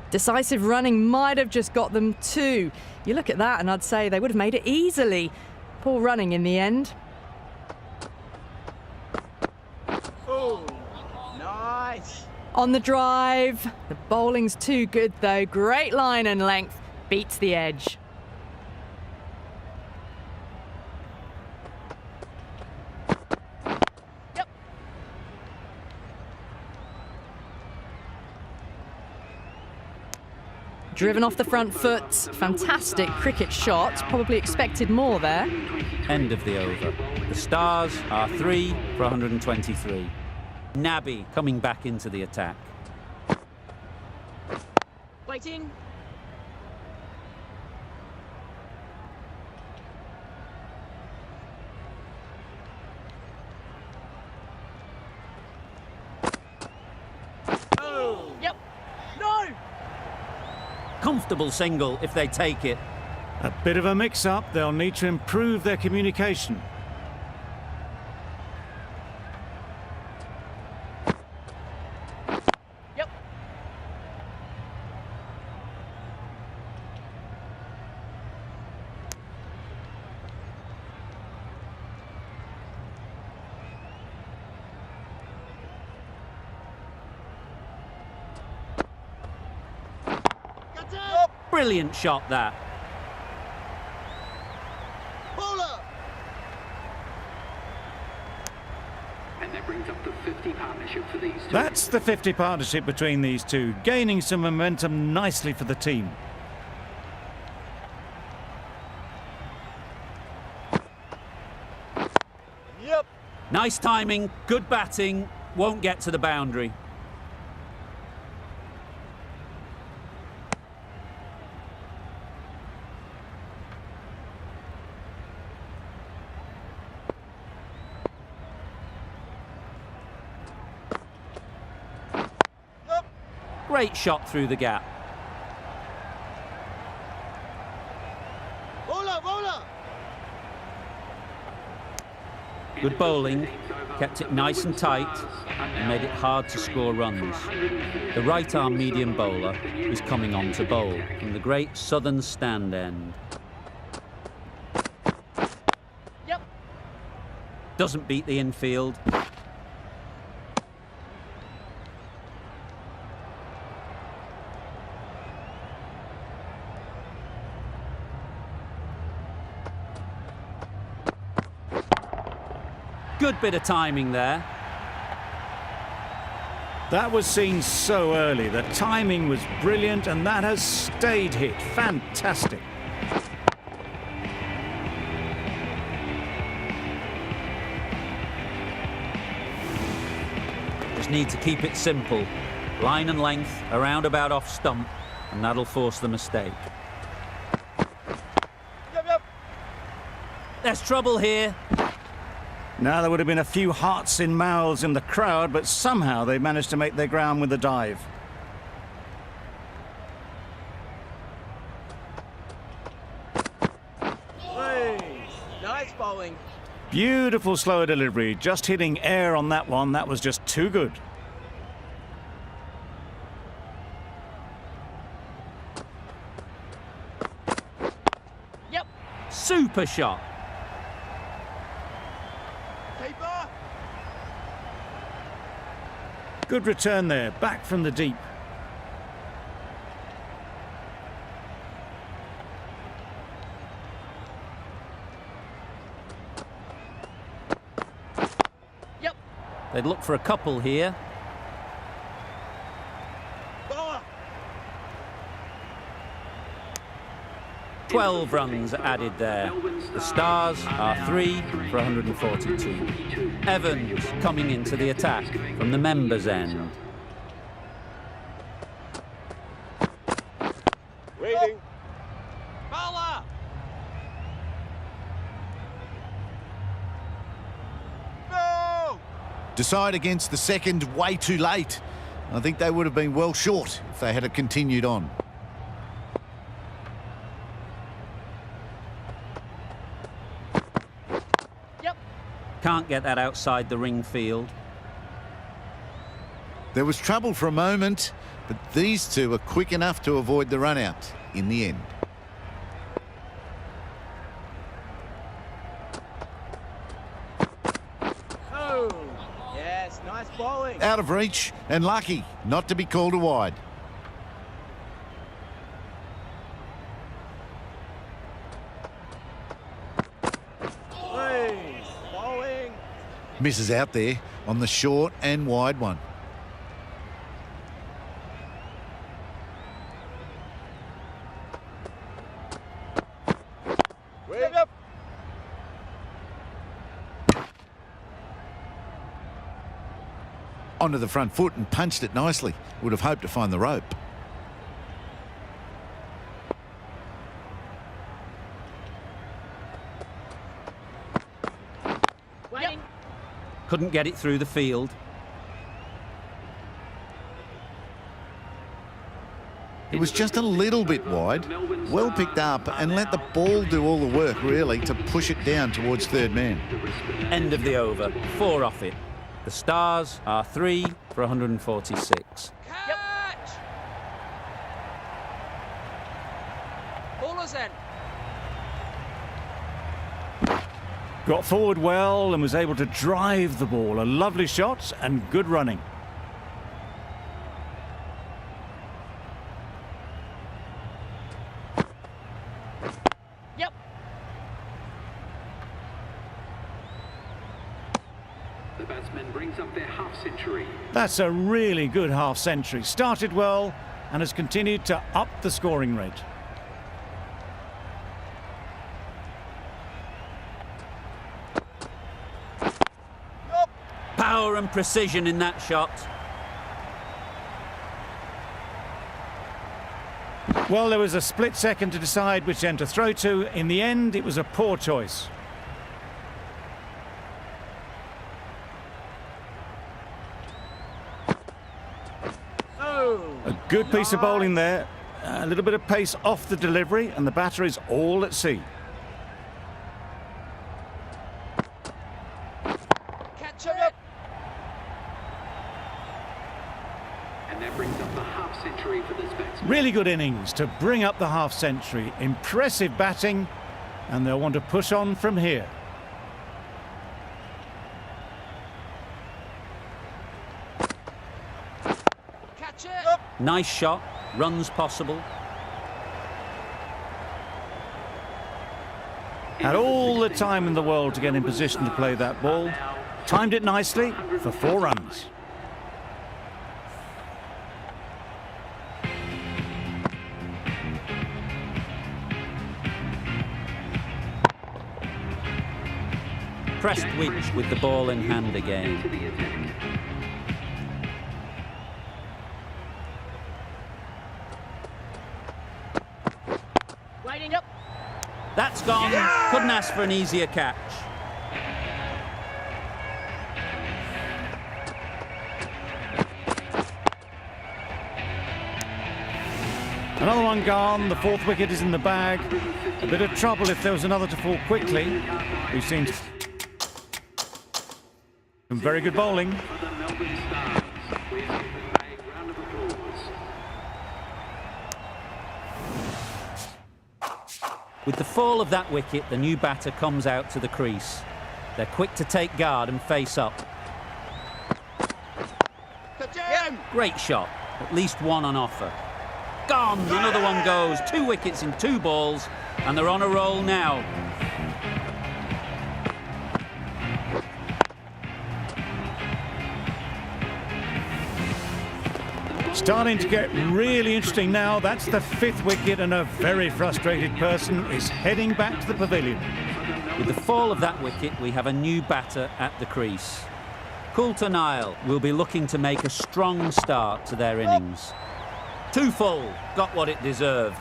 Decisive running might have just got them 2. You look at that and I'd say they would have made it easily. Poor running in the end. Oh, nice. On the drive. The bowling's too good though. Great line and length. Beats the edge. Yep. Driven off the front foot. Fantastic cricket shot. Probably expected more there. End of the over. The Stars are 3 for 123. Nabby coming back into the attack. Waiting. Oh. Yep. No. Comfortable single if they take it. A bit of a mix-up. They'll need to improve their communication. Yep. Got it. Brilliant shot that. Bowler. And that brings up the 50 partnership for these two. That's the 50 partnership between these two, gaining some momentum nicely for the team. Yep. Nice timing, good batting, won't get to the boundary. Great shot through the gap. Good bowling, kept it nice and tight and made it hard to score runs. The right-arm medium bowler is coming on to bowl from the great southern stand end. Yep. Doesn't beat the infield. Good bit of timing there. That was seen so early. The timing was brilliant, and that has stayed hit. Fantastic. Just need to keep it simple. Line and length, around about off stump, and that'll force the mistake. Yep. There's trouble here. Now, there would have been a few hearts in mouths in the crowd, but somehow they managed to make their ground with the dive. Nice bowling. Beautiful slower delivery, just hitting air on that one. That was just too good. Yep. Super shot. Keeper. Good return there, back from the deep. Yep. They'd look for a couple here. Bowler. 12 runs added there. The Stars are 3 for 142. Evans coming into the attack from the members' end. Waiting. Bowler. No. Decide against the second way too late. I think they would have been well short if they had continued on. Yep. Can't get that outside the ring field. There was trouble for a moment, but these two were quick enough to avoid the run-out in the end. Oh. Yes. Nice bowling. Out of reach and lucky not to be called a wide. Bowling. Misses out there on the short and wide one. Yep. Onto the front foot and punched it nicely. Would have hoped to find the rope. Waiting. Couldn't get it through the field. It was just a little bit wide. Well picked up and let the ball do all the work, really, to push it down towards third man. End of the over. 4 off it. The Stars are 3 for 146. Catch. Bowler's end. Got forward well and was able to drive the ball. A lovely shot and good running. Yep. The batsman brings up their half century. That's a really good half century. Started well and has continued to up the scoring rate. Power and precision in that shot. Well, there was a split second to decide which end to throw to. In the end, it was a poor choice. Oh. A good piece of bowling there. A little bit of pace off the delivery, and the batter is all at sea. And that brings up the half century for this batsman. Really good innings to bring up the half century. Impressive batting, and they'll want to push on from here. Catch it. Nice shot, runs possible. Had all the time in the world to get in position to play that ball. Timed it nicely for 4 runs. Prestwich with the ball in hand again. To the attack. Waiting. Yep. That's gone. Couldn't ask for an easier catch. Another one gone. The 4th wicket is in the bag. A bit of trouble if there was another to fall quickly. We've seen some very good bowling. For the Melbourne Stars. Please give them a round of applause. With the fall of that wicket, the new batter comes out to the crease. They're quick to take guard and face up. Great shot. At least one on offer. Gone. Another one goes. 2 wickets in 2 balls, and they're on a roll now. Starting to get really interesting now. That's the 5th wicket, and a very frustrated person is heading back to the pavilion. With the fall of that wicket, we have a new batter at the crease. Coulter Nile will be looking to make a strong start to their innings. 2 full, got what it deserved.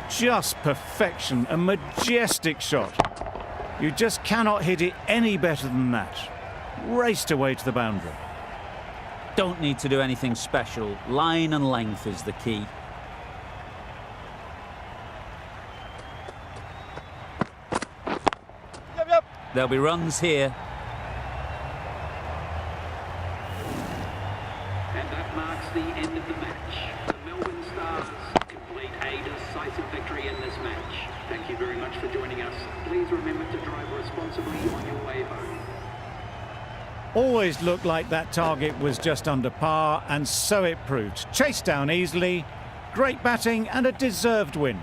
Just perfection, a majestic shot. You just cannot hit it any better than that. Raced away to the boundary. Don't need to do anything special. Line and length is the key. There'll be runs here. And that marks the end of the match. The Melbourne Stars complete a decisive victory in this match. Thank you very much for joining us. Please remember to drive responsibly on your way home. Always looked like that target was just under par, and so it proved. Chased down easily, great batting and a deserved win.